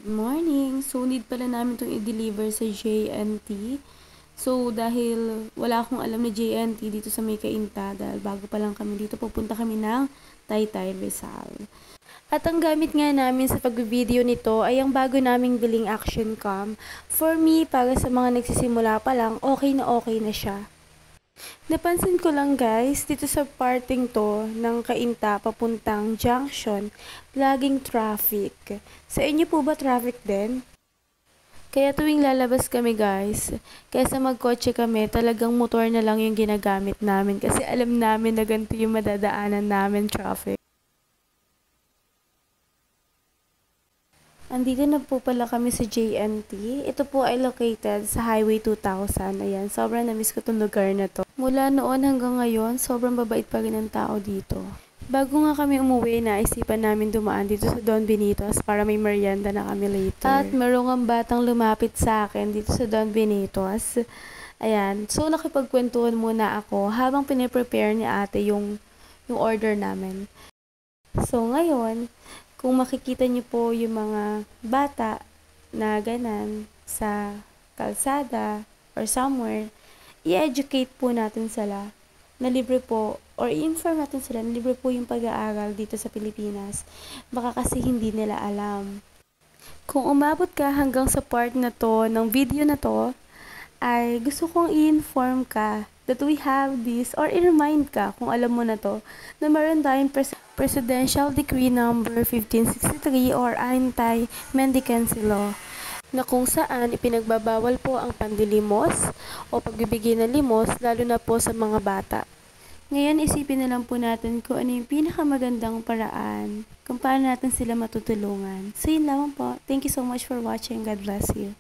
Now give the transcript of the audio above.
Good morning! So, need pala namin itong i-deliver sa JNT. So, dahil wala akong alam na JNT dito sa May Cainta, dahil bago pa lang kami dito, pupunta kami ng Taytay, Rizal. At ang gamit nga namin sa pag-video nito ay ang bago naming biling action cam. For me, para sa mga nagsisimula pa lang, okay na siya. Napansin ko lang guys, dito sa parting to ng Cainta papuntang junction, laging traffic. Sa inyo po ba traffic din? Kaya tuwing lalabas kami guys, kaysa magkotse kami, talagang motor na lang yung ginagamit namin kasi alam namin na ganito yung madadaanan namin traffic. Andito na po pala kami sa JNT. Ito po ay located sa Highway 2000. Ayan, sobrang namiss ko itong lugar na to. Mula noon hanggang ngayon, sobrang babait pa rin ang tao dito. Bago nga kami umuwi, naisipan namin dumaan dito sa Don Benitos para may merienda na kami later. At merong ang batang lumapit sa akin dito sa Don Benitos. Ayan, so nakipagkwentuhan muna ako habang piniprepare ni ate yung order namin. So ngayon, kung makikita niyo po yung mga bata na ganan sa kalsada or somewhere, i-educate po natin sila na libre po or i-inform natin sila na libre po yung pag-aaral dito sa Pilipinas. Baka kasi hindi nila alam. Kung umabot ka hanggang sa part na to ng video na to, ay gusto kong i-inform ka that we have this or i-remind ka kung alam mo na to na meron tayong Presidential Decree number 1563 or Anti-Mendicancy Law na kung saan ipinagbabawal po ang pandilimos o pagbibigay ng limos lalo na po sa mga bata. Ngayon isipin na lang po natin kung ano yung pinakamagandang paraan kung paano natin sila matutulungan. So yun lamang po. Thank you so much for watching. God bless you.